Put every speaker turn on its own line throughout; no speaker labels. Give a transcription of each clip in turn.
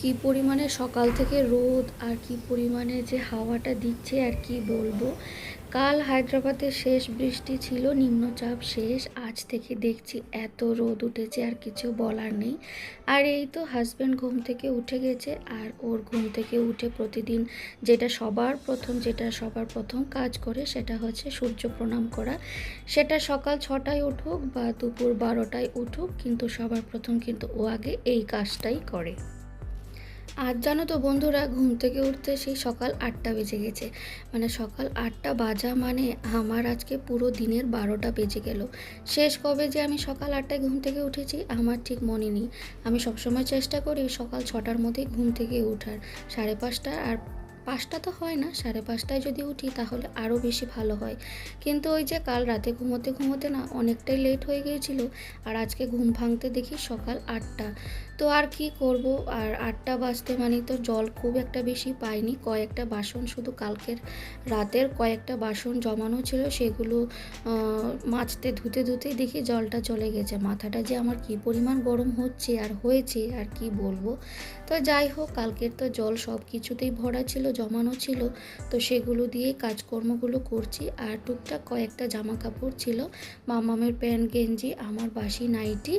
কি পরিমাণে সকাল থেকে রোদ আর কি পরিমাণে যে হাওয়াটা দিচ্ছে আর কি বলবো। কাল হায়দ্রাবাদে শেষ বৃষ্টি ছিল, নিম্নচাপ শেষ, আজ থেকে দেখছি এত রোদ উঠেছে আর কিছু বলার নেই। আর এই তো হাজব্যান্ড ঘুম থেকে উঠে গেছে, আর ওর ঘুম থেকে উঠে প্রতিদিন সবার প্রথম কাজ করে সেটা হচ্ছে সূর্য প্রণাম করা। সেটা সকাল 6টায় উঠুক বা দুপুর 12টায় উঠুক, কিন্তু সবার প্রথম কিন্তু ও আগে এই কাজটাই করে। আজ জানো তো বন্ধুরা, ঘুম থেকে উঠতে সেই সকাল 8টা বেজে গেছে। মানে সকাল 8টা বাজা মানে আমার আজকে পুরো দিনের 12টা বেজে গেল। শেষ কবে যে আমি সকাল 8টায় ঘুম থেকে উঠেছি আমার ঠিক মনে নেই। আমি সবসময় চেষ্টা করি সকাল 6টার মধ্যেই ঘুম থেকে ওঠার। 5:30 আর 5টা তো হয় না, 5:30টায় যদি উঠি তাহলে আরও বেশি ভালো হয়। কিন্তু ওই যে কাল রাতে ঘুমোতে ঘুমোতে না অনেকটাই লেট হয়ে গিয়েছিল, আর আজকে ঘুম ভাঙতে দেখি সকাল 8টা। তো আর কি করব, আর 8টা বাজতে মানে তো জল খুব একটা বেশি পাইনি, কয়েকটা বাসন, শুধু কালকের রাতের কয়েকটা বাসন জমানো ছিল, সেগুলো মাজতে ধুতে ধুতেই দেখি জলটা চলে গেছে। মাথাটা যে আমার কি পরিমাণ গরম হচ্ছে আর হয়েছে আর কি বলবো। তো যাই হোক, কালকের তো জল সব কিছুতেই ভরা ছিল, জমানো ছিল, তো সেগুলো দিয়েই কাজকর্মগুলো করছি। আর টুকটাক কয়েকটা জামা কাপড় ছিল, মামামের প্যান্ট গেঞ্জি, আমার বাসি নাইটি,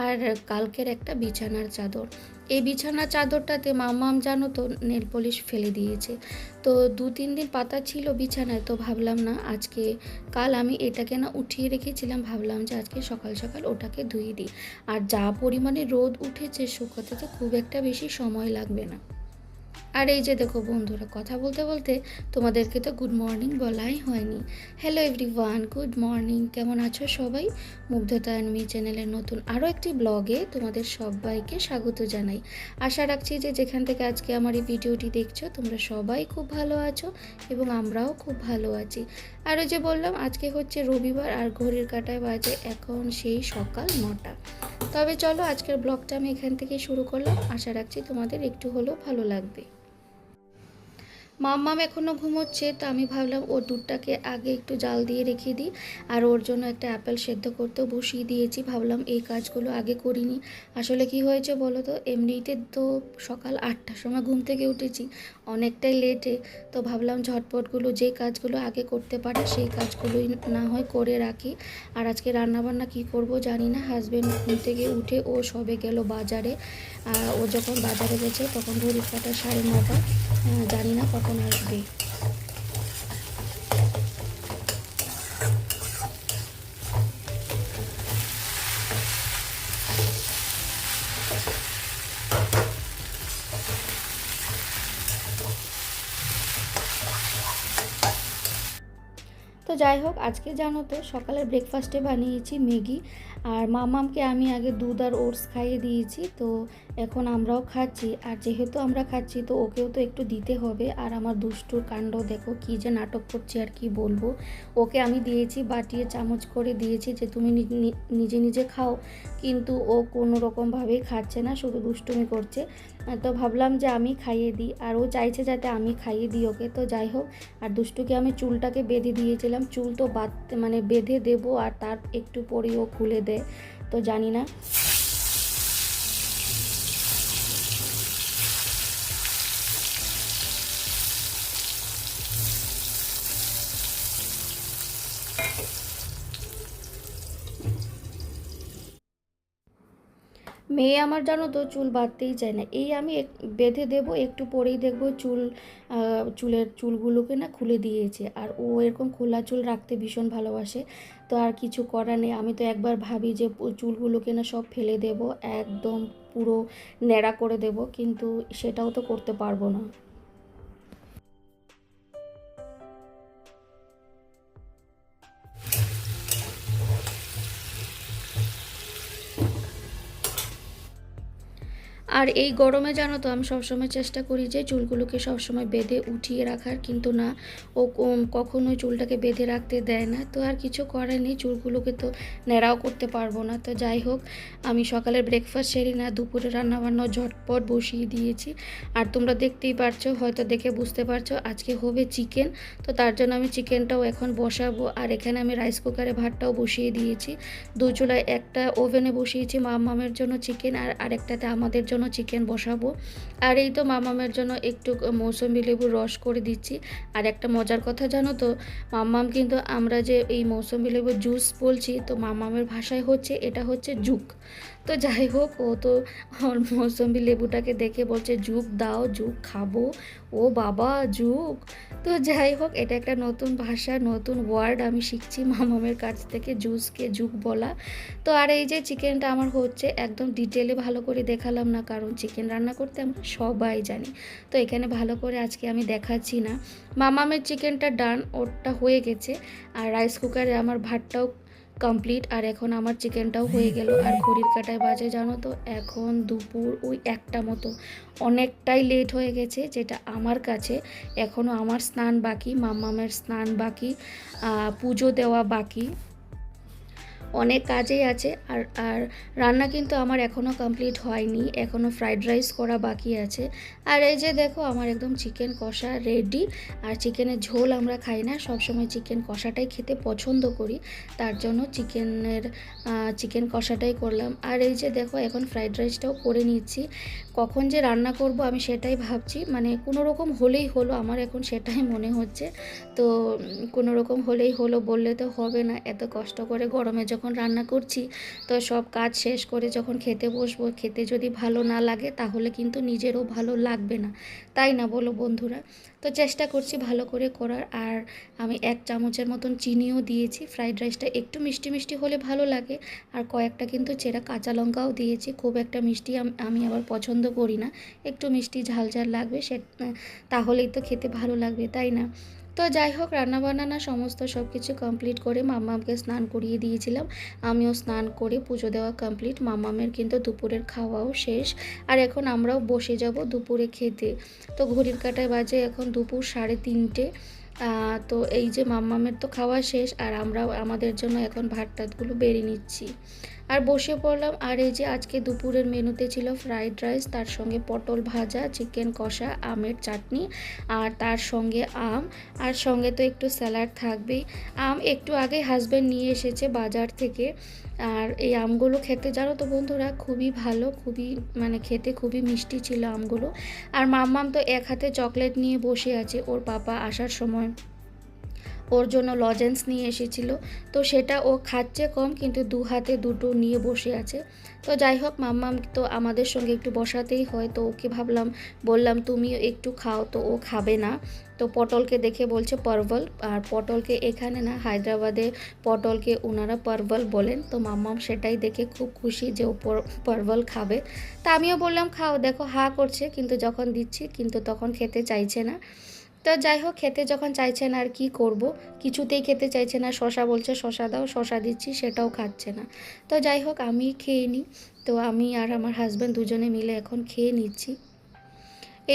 আর কালকের একটা বিছানার চাদর। এই বিছানার চাদরটাতে মাম্মাম জানো তো নেল পলিশ ফেলে দিয়েছে। তো 2-3 দিন পাতা ছিল বিছানায়, তো ভাবলাম না আজকে, কাল আমি এটাকে না উঠিয়ে রেখেছিলাম, ভাবলাম যে আজকে সকাল সকাল ওটাকে ধুয়ে দিই। আর যা পরিমাণে রোদ উঠেছে, শুকাতে তো খুব একটা বেশি সময় লাগবে না। আর এই যে দেখো বন্ধুরা, কথা বলতে বলতে তোমাদেরকে তো গুড মর্নিং বলাই হয়নি। হ্যালো এভরিওয়ান, গুড মর্নিং, কেমন আছো সবাই? মুগ্ধতা অ্যান্ড মি চ্যানেলের নতুন আরও একটি ব্লগে তোমাদের সবাইকে স্বাগত জানাই। আশা রাখছি যে যেখান থেকে আজকে আমার এই ভিডিওটি দেখছো তোমরা সবাই খুব ভালো আছো এবং আমরাও খুব ভালো আছি। আর ওই যে বললাম আজকে হচ্ছে রবিবার, আর ঘড়ির কাঁটায় বাজে এখন সেই সকাল 9টা। তবে চলো আজকের ব্লগটা আমি এখান থেকে শুরু করলাম, আশা রাখছি তোমাদের একটু হলেও ভালো লাগবে। মাম্মাম এখনও ঘুমোচ্ছে, তো আমি ভাবলাম ওর দুধটাকে আগে একটু জাল দিয়ে রেখে দিই। আর ওর জন্য একটা অ্যাপেল সেদ্ধ করতেও বসিয়ে দিয়েছি, ভাবলাম এই কাজগুলো আগে করিনি। আসলে কি হয়েছে বলো তো, এমনিতে তো সকাল 8টার সময় ঘুম থেকে উঠেছি, অনেকটাই লেটে। তো ভাবলাম ঝটপটগুলো যে কাজগুলো আগে করতে পারে সেই কাজগুলোই না হয় করে রাখি। আর আজকে রান্নাবান্না কি করব জানি না। হাজব্যান্ড ঘুম থেকে উঠে ও সবে গেল বাজারে। ও যখন বাজারে গেছে তখন ঘড়ির কাঁটা 9:30, জানি না কখন আসবে। তো যাই হোক, আজকে জানো তো সকালের ব্রেকফাস্টে বানিয়েছি ম্যাগি। আর মামামকে আমি আগে দুধ আর ওটস খাইয়ে দিয়েছি, তো এখন আমরাও খাচ্ছি। আর যেহেতু আমরা খাচ্ছি তো ওকেও তো একটু দিতে হবে। আর আমার দুষ্টুর কাণ্ড দেখো, কী যে নাটক করছে আর কি বলবো। ওকে আমি দিয়েছি বাটিয়ে চামচ করে দিয়েছি যে তুমি নিজে নিজে খাও, কিন্তু ও কোনো রকমভাবেই খাচ্ছে না, শুধু দুষ্টুমি করছে। তো ভাবলাম যে আমি খাইয়ে দিই, আর ও চাইছে যাতে আমি খাইয়ে দিই ওকে। তো যাই হোক, আর দুষ্টুকে আমি চুলটাকে বেঁধে দিয়েছিলাম, চুল তো বাঁধতে মানে বেঁধে দেবো আর তার একটু পরেই ও খুলে দেয়, তো জানি না। মেয়ে আমার জানো তো চুল বাঁধতেই চায় না। এই আমি বেঁধে দেবো, একটু পরেই দেখবো চুলের চুলগুলোকে না খুলে দিয়েছে। আর ও এরকম খোলা চুল রাখতে ভীষণ ভালোবাসে। তো আর কিছু করার নেই, আমি তো একবার ভাবি যে চুলগুলোকে না সব ফেলে দেব, একদম পুরো ন্যাড়া করে দেব, কিন্তু সেটাও তো করতে পারবো না। আর এই গরমে জানো তো আমি সবসময় চেষ্টা করি যে চুলগুলোকে সবসময় বেঁধে উঠিয়ে রাখার, কিন্তু না, ও কখনোই চুলটাকে বেঁধে রাখতে দেয় না। তো আর কিছু করার নেই, চুলগুলোকে তো ন্যাড়াও করতে পারবো না। তো যাই হোক, আমি সকালের ব্রেকফাস্ট সেরে না দুপুরে রান্নাবান্না ঝটপট বসিয়ে দিয়েছি। আর তোমরা দেখতেই পারছো, হয়তো দেখে বুঝতে পারছো আজকে হবে চিকেন। তো তার জন্য আমি চিকেনটাও এখন বসাবো। আর এখানে আমি রাইস কুকারে ভাতটাও বসিয়ে দিয়েছি। দু চুলায়, একটা ওভেনে বসিয়েছি মামের জন্য চিকেন, আর আরেকটাতে আমাদের জন্য চিকেন বসাবো। আর এই তো মামামের জন্য একটু মৌসুমি লেবুর রস করে দিচ্ছি। আর একটা মজার কথা জানো তো, মাম্মাম কিন্তু আমরা যে এই মৌসুমি লেবুর জুস বলছি, তো মামামের ভাষায় হচ্ছে এটা হচ্ছে জুক। তো যাই হোক, ও তো ওর মৌসুমি লেবুটাকে দেখে বলছে জুক দাও, জুক খাবো। ও বাবা, জুক! তো যাই হোক, এটা একটা নতুন ভাষা, নতুন ওয়ার্ড আমি শিখছি মামামের কাছ থেকে, জুসকে জুক বলা। তো আর এই যে চিকেনটা আমার হচ্ছে, একদম ডিটেলে ভালো করে দেখালাম না, কারণ চিকেন রান্না করতে আমরা সবাই জানি। তো এখানে ভালো করে আজকে আমি দেখাচ্ছি না। মামামের চিকেনটা ডান, ওরটা হয়ে গেছে। আর রাইস কুকারে আমার ভাতটাও কমপ্লিট, আর এখন আমার চিকেনটাও হয়ে গেল। আর ঘড়ির কাঁটায় বাজে জানো তো, এখন দুপুর ওই 1টা মতো। অনেকটাই লেট হয়ে গেছে যেটা আমার কাছে। এখনও আমার স্নান বাকি, মাম্মামের স্নান বাকি, পুজো দেওয়া বাকি, অনেক কাজেই আছে। আর আর রান্না কিন্তু আমার এখনও কমপ্লিট হয়নি, এখনও ফ্রাইড রাইস করা বাকি আছে। আর এই যে দেখো, আমার একদম চিকেন কষা রেডি। আর চিকেনের ঝোল আমরা খাই না, সবসময় চিকেন কষাটাই খেতে পছন্দ করি, তার জন্য চিকেন কষাটাই করলাম। আর এই যে দেখো, এখন ফ্রাইড রাইসটাও করে নিচ্ছি। কখন যে রান্না করব আমি সেটাই ভাবছি, মানে কোনো রকম হলেই হলো, আমার এখন সেটাই মনে হচ্ছে। তো কোনো রকম হলেই হলো বললে তো হবে না, এত কষ্ট করে গরমে যখন রান্না করছি, তো সব কাজ শেষ করে যখন খেতে বসবো, খেতে যদি ভালো না লাগে তাহলে কিন্তু নিজেরও ভালো লাগবে না, তাই না বলো বন্ধুরা? তো চেষ্টা করছি ভালো করে করার। আর আমি 1 চামচের মতন চিনিও দিয়েছি, ফ্রাইড রাইসটা একটু মিষ্টি মিষ্টি হলে ভালো লাগে। আর কয়েকটা কিন্তু চেরা কাঁচা লঙ্কাও দিয়েছি, খুব একটা মিষ্টি আমি আবার পছন্দ করি না, একটু মিষ্টি ঝাল ঝাল লাগবে, তাহলেই তো খেতে ভালো লাগবে, তাই না? তো যাই হোক, রান্নাবান্না না সমস্ত সব কিছু কমপ্লিট করে মাম্মামকে স্নান করিয়ে দিয়েছিলাম, আমিও স্নান করে পুজো দেওয়া কমপ্লিট। মাম্মামের কিন্তু দুপুরের খাওয়াও শেষ। আর এখন আমরাও বসে যাব দুপুরে খেতে। তো ঘড়ির কাঁটায় বাজে এখন দুপুর 3:30। তো এই যে মাম্মামের তো খাওয়া শেষ, আর আমরাও আমাদের জন্য এখন ভাত টাতগুলো বেড়ে নিচ্ছি আর বসে পড়লাম। আর এই যে আজকে দুপুরের মেনুতে ছিল ফ্রাইড রাইস, তার সঙ্গে পটল ভাজা, চিকেন কষা, আমের চাটনি, আর তার সঙ্গে আম, আর সঙ্গে তো একটু স্যালাড থাকবেই। আম একটু আগে হাজব্যান্ড নিয়ে এসেছে বাজার থেকে। আর এই আমগুলো খেতে জানো তো বন্ধুরা, খুবই ভালো, খুবই মানে খেতে খুবই মিষ্টি ছিল আমগুলো। আর মাম্মাম তো এক হাতে চকলেট নিয়ে বসে আছে, ওর পাপা আসার সময় ওর জন্য লজেন্স নিয়ে এসেছিল, তো সেটা ও খাচ্ছে কম, কিন্তু 2 হাতে দুটো নিয়ে বসে আছে। তো যাই হোক, মাম্মাম তো আমাদের সঙ্গে একটু বসাতেই হয়, তো ওকে বললাম তুমিও একটু খাও, তো ও খাবে না। তো পটলকে দেখে বলছে পারভল, আর পটলকে এখানে না হায়দ্রাবাদে পটলকে ওনারা পারভল বলেন। তো মাম্মাম সেটাই দেখে খুব খুশি যে ও পারভল খাবে। তা আমিও বললাম খাও, দেখো হা করছে, কিন্তু যখন দিচ্ছি কিন্তু তখন খেতে চাইছে না। তো যাই হোক, খেতে যখন চাইছে না আর কি করব, কিছুতেই খেতে চাইছে না, শশা বলছে শশা দাও, শশা দিচ্ছি সেটাও খাচ্ছে না। তো যাই হোক, আমি খেয়ে নিই। তো আমি আর আমার হাজব্যান্ড দুজনে মিলে এখন খেয়ে নিচ্ছি।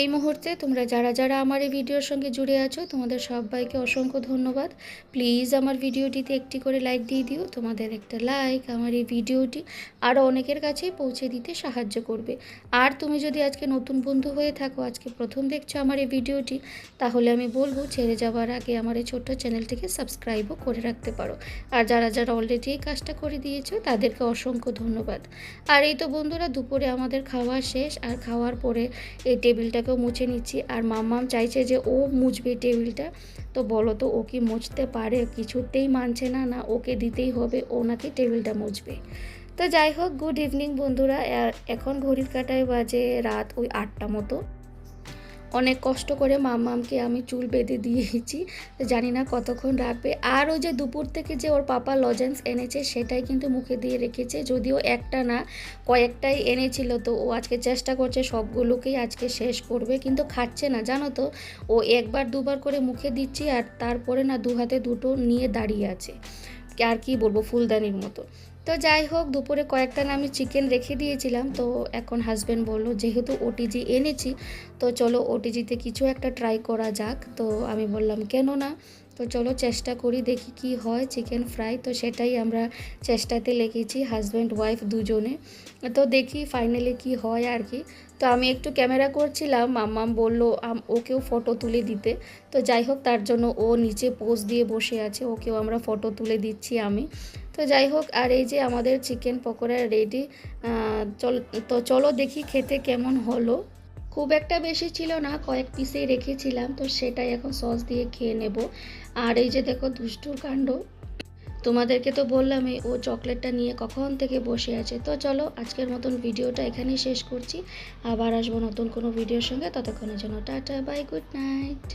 এই মুহূর্তে তোমরা যারা যারা আমার এই ভিডিওর সঙ্গে জুড়ে আছো, তোমাদের সবাইকে অসংখ্য ধন্যবাদ। প্লিজ আমার ভিডিওটিতে একটি করে লাইক দিয়ে দিও, তোমাদের একটা লাইক আমার এই ভিডিওটি আরও অনেকের কাছেই পৌঁছে দিতে সাহায্য করবে। আর তুমি যদি আজকে নতুন বন্ধু হয়ে থাকো, আজকে প্রথম দেখছো আমার এই ভিডিওটি, তাহলে আমি বলবো ছেড়ে যাওয়ার আগে আমার এই ছোট্ট চ্যানেলটিকে সাবস্ক্রাইবও করে রাখতে পারো। আর যারা যারা অলরেডি এই কাজটা করে দিয়েছো তাদেরকে অসংখ্য ধন্যবাদ। আর এই তো বন্ধুরা, দুপুরে আমাদের খাওয়া শেষ, আর খাওয়ার পরে এই টেবিলটাকেও মুছে নিচ্ছি। আর মাম্মাম চাইছে যে ও মুছবে টেবিলটা। তো বলো তো, ও কি মুছতে পারে? কিছুতেই মানছে না, না ওকে দিতেই হবে, ও নাকি টেবিলটা মুছবে। তো যাই হোক, গুড ইভিনিং বন্ধুরা। এখন ঘড়ির কাঁটায় বাজে রাত ওই 8টা মতো। অনেক কষ্ট করে মাম্মামকে আমি চুল বেঁধে দিয়েছি, জানি না কতক্ষণ রাখবে। আর ওই যে দুপুর থেকে যে ওর পাপা লজেন্স এনেছে সেটাই কিন্তু মুখে দিয়ে রেখেছে, যদিও একটা না কয়েকটাই এনেছিল। তো ও আজকে চেষ্টা করছে সবগুলোকেই আজকে শেষ করবে, কিন্তু খাচ্ছে না জানো তো। ও 1বার 2বার করে মুখে দিচ্ছি, আর তারপরে না 2 হাতে দুটো নিয়ে দাঁড়িয়ে আছে, আর কি বলবো, ফুলদানির মতো। তো যাই হোক, দুপুরে কয়েকটা না আমি চিকেন রেখে দিয়েছিলাম। তো এখন হাজব্যান্ড বললো যেহেতু ওটিজি এনেছি, তো চলো ওটিজিতে কিছু একটা ট্রাই করা যাক। তো আমি বললাম কেন না। তো চলো চেষ্টা করি, দেখি কি হয় চিকেন ফ্রাই। তো সেটাই আমরা চেষ্টাতে লেগেছি হাজব্যান্ড ওয়াইফ দুজনে। তো দেখি ফাইনালি কি হয় আর কি। তো আমি একটু ক্যামেরা করছিলাম, মাম্মাম বলল ওকেও ফটো তুলে দিতে। তো যাই হোক, তার জন্য ও নিচে পোজ দিয়ে বসে আছে, ওকেও আমরা ফটো তুলে দিচ্ছি আমি। তো যাই হোক, আর এই যে আমাদের চিকেন পকোড়া রেডি। চলো দেখি খেতে কেমন হলো। খুব একটা বেশি ছিল না, কয়েক পিসেই রেখেছিলাম, তো সেটাই এখন সস দিয়ে খেয়ে নেব। আর এই যে দেখো দুষ্টুর কাণ্ড, তোমাদেরকে তো বললামই ও চকলেটটা নিয়ে কখন থেকে বসে আছে। তো চলো আজকের মতন ভিডিওটা এখানেই শেষ করছি, আবার আসবো নতুন কোনো ভিডিওর সঙ্গে। ততক্ষণের জন্য টাটা, বাই, গুড নাইট।